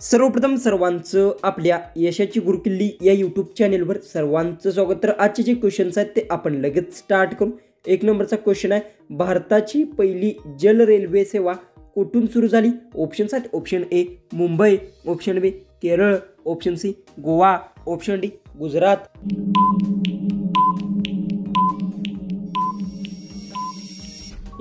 सर्वप्रथम सर्वांचं आपल्या यशाची गुरुकिल्ली या यूट्यूब चॅनेलवर सर्वांचं स्वागत। तर आजचे जे क्वेश्चन्स आहेत ते आपण लगेच स्टार्ट करू। एक नंबरचा क्वेश्चन आहे, भारताची पहिली जल रेल्वे सेवा कुठून सुरू झाली? ऑप्शन्स आहेत, option A Mumbai, option B Kerala, option C Goa, option D Gujarat.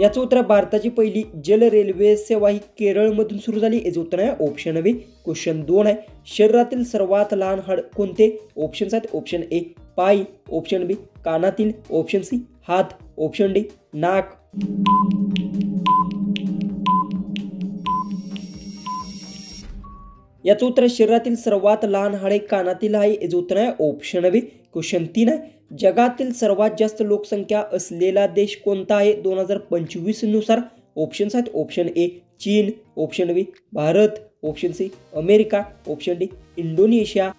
याचं उत्तर, भारताची पहिली जल रेल्वे सेवा ही केरळमधून सुरू झाली। याचं उत्तर आहे ऑप्शन बी। क्वेश्चन 2 आहे, शरीरातील सर्वात लहान हाड कोणते? ऑप्शन्स आहेत, ऑप्शन ए पाय, ऑप्शन बी कानातील, ऑप्शन सी हात, ऑप्शन डी नाक। याचं उत्तर, शरीरातील सर्वात लहान हाड कानातील आहे। याचं उत्तर आहे ऑप्शन बी। क्वेश्चन 3 आहे, जगातील सर्वात जास्त लोकसंख्या असलेला देश कोणता आहे 2025 नुसार? ऑप्शन्स आहेत, ऑप्शन ए चीन, option B Bharat, option C America, option D Indonesia.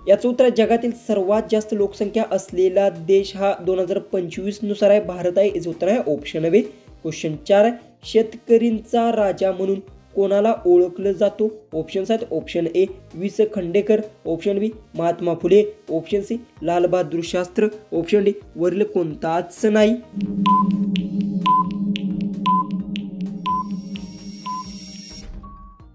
याचं उत्तर, जगातील सर्वात जास्त लोकसंख्या असलेला देश हा 2025 नुसार आहे भारत आहे। याचं उत्तर आहे ऑप्शन बी। क्वेश्चन 4 आहे, शेतकरींचा राजा म्हणून कोणाला ओळखलं जातो? ऑप्शन्स आहेत, ऑप्शन ए वि स खांडेकर, ऑप्शन बी Mahatma Phule, option C Lal Bahadur Shastri, option D वरील कोणताच नाही।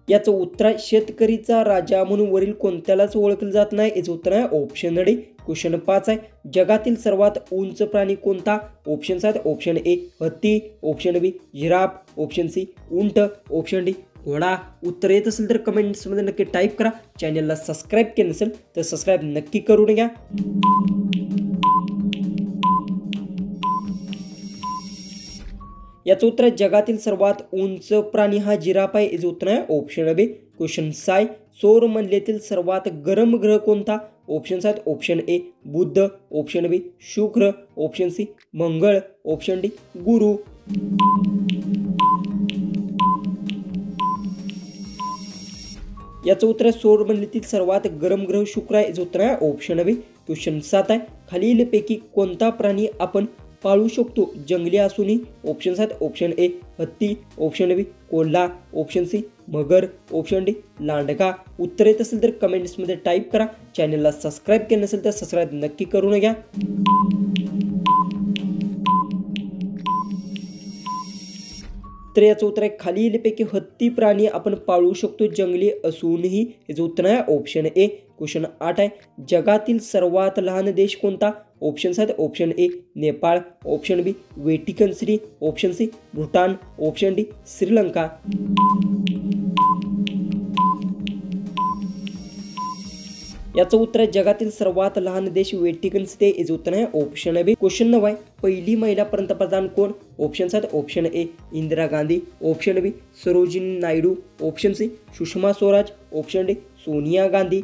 याचं उत्तर, शेतकरीचा राजा म्हणून वरील कोणत्यालाच ओळखलं जात नाही। याचं उत्तर आहे ऑप्शन डी। क्वेश्चन 5 आहे, जगातील सर्वात उंच प्राणी कोणता? ऑप्शन्स आहेत, ऑप्शन ए हत्ती, ऑप्शन बी जिराफ, ऑप्शन सी उंट, ऑप्शन डी घोडा। उत्तर येत असेल तर कमेंट्समध्ये नक्की टाईप करा। चॅनलला सबस्क्राईब केलं नसेल तर सबस्क्राईब नक्की करून घ्या। याचं उत्तर, जगातील सर्वात उंच प्राणी हा जिराफ आहे। याचं उत्तर आहे ऑप्शन बी। क्वेश्चन 6, सौरमंडळातील सर्वात गरम ग्रह कोणता? ऑप्शन्स आहेत, ऑप्शन ए बुध, ऑप्शन बी शुक्र, ऑप्शन सी मंगळ, ऑप्शन डी गुरु। याचं उत्तर, सौरमंडळातील सर्वात गरम ग्रह शुक्र आहे। याचं उत्तर आहे ऑप्शन बी। क्वेश्चन 7 आहे, खालीलपैकी कोणता प्राणी आपण पाळू शकतो जंगली असूनही? ऑप्शन्स आहेत, ऑप्शन ए हत्ती, ऑप्शन बी कोल्हा, ऑप्शन सी मगर, ऑप्शन डी लांडगा। उत्तर येत असेल तर कमेंट्समध्ये टाईप करा। चॅनलला सबस्क्राईब केलं नसेल तर सबस्क्राईब नक्की करून घ्या। तर याचं उत्तर आहे, खालीलपैकी हत्ती प्राणी आपण पाळू शकतो जंगली असूनही। याचं उत्तर आहे ऑप्शन ए। क्वेश्चन 8 आहे, जगातील सर्वात लहान देश कोणता? ऑप्शन्स आहेत, option A Nepal, option B Vatican City, option C Bhutan, option D Sri Lanka. याचं उत्तर, जगातील सर्वात लहान देश व्हेटिकन सिटी। याचं उत्तर आहे ऑप्शन बी। क्वेश्चन 9 आहे, पहिली महिला पंतप्रधान कोण? ऑप्शन्स आहेत, option A Indira Gandhi, option B Sarojini Naidu, option C Sushma Swaraj, option D Sonia Gandhi.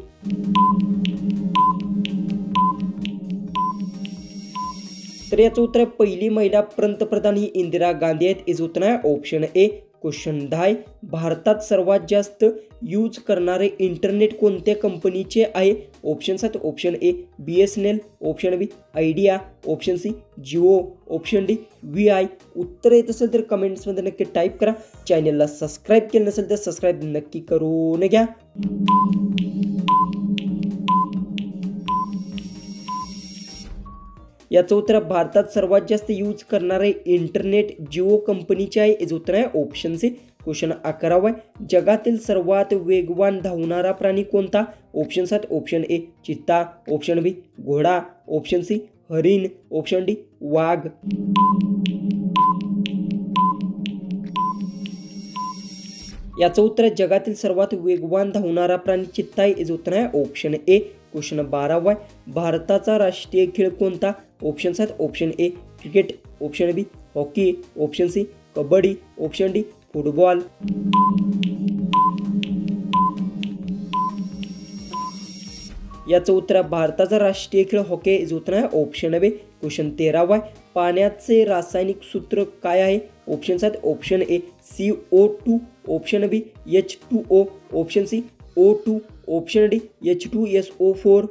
तर याचं उत्तर, पहिली महिला पंतप्रधान ही इंदिरा गांधी आहेत। याचं उत्तर आहे ऑप्शन ए। क्वेश्चन 10, भारतात सर्वात जास्त यूज करणारे इंटरनेट कोणत्या कंपनीचे आहे? ऑप्शन्स आहेत, option A BSNL, option B Idea, option C Jio, option D VI। उत्तर येत असेल तर कमेंट्समध्ये नक्की टाईप करा। चॅनलला सबस्क्राईब केलं नसेल तर सबस्क्राईब नक्की करून घ्या। याचं उत्तर, भारतात सर्वात जास्त यूज करणारे इंटरनेट जिओ कंपनीचे आहे। याचं उत्तर आहे ऑप्शन सी। क्वेश्चन 11 आहे, जगातील सर्वात वेगवान धावणारा प्राणी कोणता? ऑप्शन्स आहेत, ऑप्शन ए चित्ता, ऑप्शन बी घोडा, ऑप्शन सी हरिण, ऑप्शन डी वाघ। याचं उत्तर, जगातील सर्वात वेगवान धावणारा प्राणी चित्ता आहे। याचं उत्तर आहे ऑप्शन ए। क्वेश्चन 12 आहे, भारताचा राष्ट्रीय खेळ कोणता? ऑप्शन्स आहेत, option A cricket, option B hockey, option C kabaddi, option D football. याचं उत्तर, भारताचा राष्ट्रीय खेळ हॉकी। याचं उत्तर आहे ऑप्शन बी। क्वेश्चन 13 आहे, पाण्याचे रासायनिक सूत्र काय आहे? ऑप्शन्स आहेत, option A CO2, option B H2O, option C O2, option D H2SO4।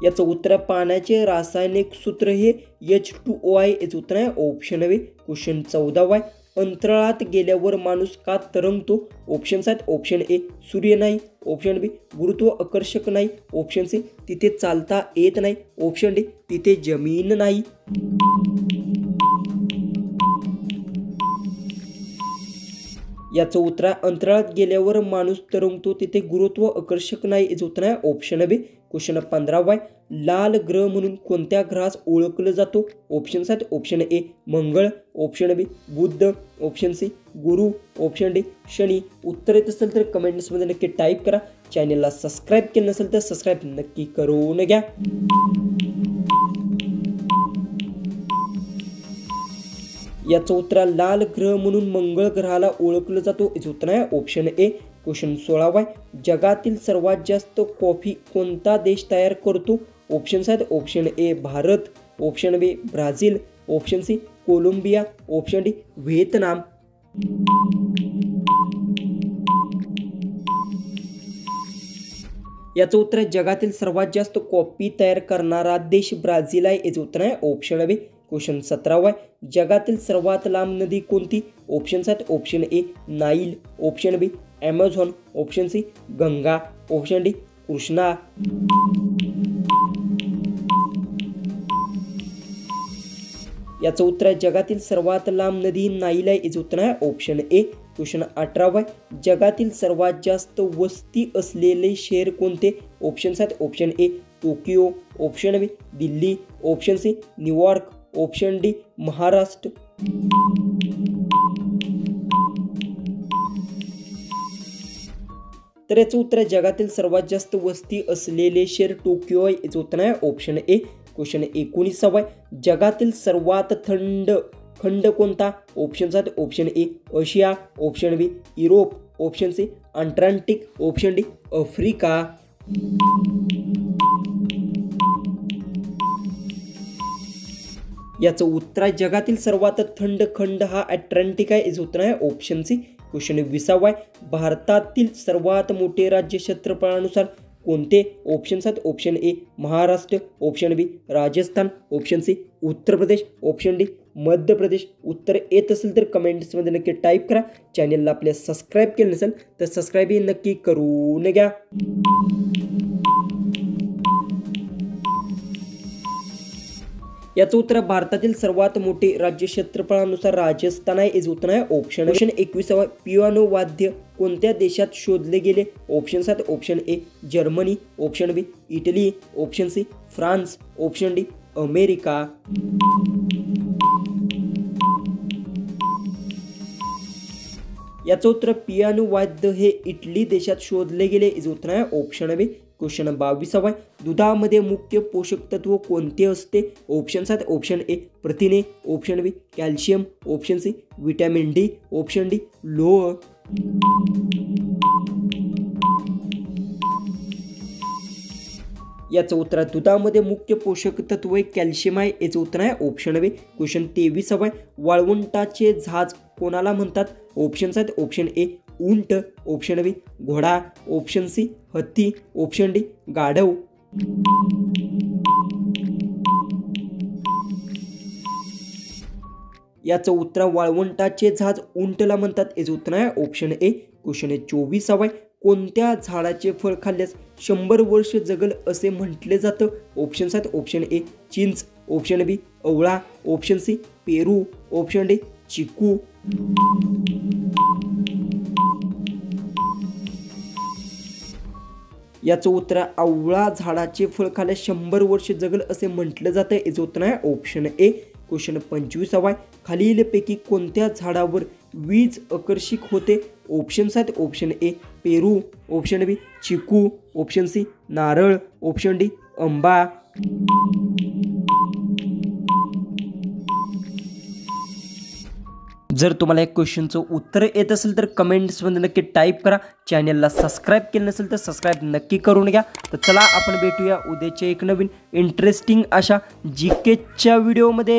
याचं उत्तर पाण्याचे रासायनिक सूत्र हे H2O आहे. याचं उत्तर आहे ऑप्शन ए. क्वेश्चन 14 आहे. अंतराळात गेल्यावर माणूस का तरंगतो? ऑप्शन्स आहेत. ऑप्शन ए सूर्य नाही, ऑप्शन बी गुरुत्वाकर्षक नाही, ऑप्शन सी तिथे चालता येत नाही, ऑप्शन डी तिथे जमीन नाही. याचं उत्तर अंतराळात गेल्यावर माणूस तरंगतो तिथे गुरुत्वाकर्षक नाही. याचं उत्तर आहे ऑप्शन बी. क्वेश्चन 15 आहे. लाल ग्रह म्हणून कोणत्या ग्रहास ओळखलं जातो? ऑप्शन्स आहेत. ऑप्शन ए मंगळ, ऑप्शन बी बुध, ऑप्शन सी गुरु, ऑप्शन डी शनी. उत्तर येत असेल तर कमेंट्समध्ये नक्की टाईप करा. चॅनलला सबस्क्राईब केलं नसेल तर सबस्क्राईब नक्की करून घ्या. याचं उत्तर लाल ग्रह म्हणून मंगळ ग्रहाला ओळखलं जातो. याचं उत्तर आहे ऑप्शन ए. क्वेश्चन 16 आहे. जगातील सर्वात जास्त कॉफी कोणता देश तयार करतो? ऑप्शन्स आहेत. Option A Bharat, option B Brazil, option C Colombia, option D Vietnam. याचं उत्तर जगातील सर्वात जास्त कॉफी तयार करणारा देश ब्राझील आहे. याचं उत्तर आहे ऑप्शन बी. क्वेश्चन 17 आहे. जगातील सर्वात लांब नदी कोणती? ऑप्शन्स आहेत. Option A Nile, option B Amazon, option C Ganga, option D Krishna. याचं उत्तर जगातील सर्वात लांब नदी नाईल आहे. याचं उत्तर आहे ऑप्शन ए. क्वेश्चन 18 आहे. जगातील सर्वात जास्त वस्ती असलेले शहर कोणते? ऑप्शन्स आहेत. Option A Tokyo, option B Delhi, option C New York, option D Maharashtra. तर याचं उत्तर जगातील सर्वात जास्त वस्ती असलेले शहर टोकियो आहे. याचं उत्तर आहे ऑप्शन ए. क्वेश्चन 19 आहे. जगातील सर्वात थंड खंड कोणता? ऑप्शन्स आहेत. Option A Asia, option B Europe, option C Antarctic, option D Africa. याचं उत्तर आहे जगातील सर्वात थंड खंड हा अटलांटिक आहे. याचं उत्तर आहे ऑप्शन सी. क्वेश्चन 20 आहे. भारतातील सर्वात मोठे राज्य क्षेत्रफळानुसार कोणते? ऑप्शन्स आहेत. Option A Maharashtra, option B Rajasthan, option C Uttar Pradesh, option D Madhya Pradesh. उत्तर येत असेल तर कमेंट्समध्ये नक्की टाईप करा. चॅनलला आपल्या सबस्क्राईब केलं नसेल तर सबस्क्राईब नक्की करून घ्या. याचं उत्तर भारतातील सर्वात मोठे राज्य क्षेत्रफळानुसार राजस्थान आहे. याचं उत्तर आहे ऑप्शन. क्वेश्चन 21 आहे. पियानो वाद्य कोणत्या देशात शोधले गेले? ऑप्शन्स आहेत. Option A Germany, option B Italy, option C France, option D America. याचं उत्तर पियानो वाद्य हे इटली देशात शोधले गेले. याचं उत्तर आहे ऑप्शन बी. क्वेश्चन 22 आहे. दुधामध्ये मुख्य पोषक तत्व कोणते असते? ऑप्शन्स आहेत. ऑप्शन ए प्रथिने, option B calcium, option C vitamin D, option D लोह. याचं उत्तर दुधामध्ये मुख्य पोषक तत्व कॅल्शियम आहे. याचं उत्तर आहे ऑप्शन बी. क्वेश्चन 23 आहे. वाळवंटाचे झाज कोणाला म्हणतात? ऑप्शन्स आहेत. ऑप्शन ए उंट, ऑप्शन बी घोडा, ऑप्शन सी हत्ती, ऑप्शन डी गाढव. याचं उत्तर वाळवंटाचे झाज उंटला म्हणतात. याचं उत्तर आहे ऑप्शन ए. क्वेश्चन 24 आहे. कोणत्या झाडाचे फळ खाल्ल्यास 100 वर्ष जगल असे म्हटले जातं? ऑप्शन्स आहेत. ऑप्शन ए चिंच, ऑप्शन बी आवळा, ऑप्शन सी पेरू, ऑप्शन डी चिकू. याचं उत्तर आवळा झाडाचे फळ खाल्ल्यास 100 वर्ष जगल असे म्हटलं जातं. याचं उत्तर आहे ऑप्शन ए. क्वेश्चन 25 आहे. खालीलपैकी कोणत्या झाडावर वीज आकर्षित होते? ऑप्शन्स आहेत. ऑप्शन ए पेरू, ऑप्शन बी चिकू, ऑप्शन सी नारळ, ऑप्शन डी आंबा. जर तुम्हाला एक क्वेश्चनचं उत्तर येत असेल तर कमेंट्समध्ये नक्की टाईप करा. चॅनलला सबस्क्राईब केलं नसेल तर सबस्क्राईब नक्की करून घ्या. तर चला आपण भेटूया उद्याच्या एक नवीन इंटरेस्टिंग अशा जीकेच्या व्हिडिओमध्ये.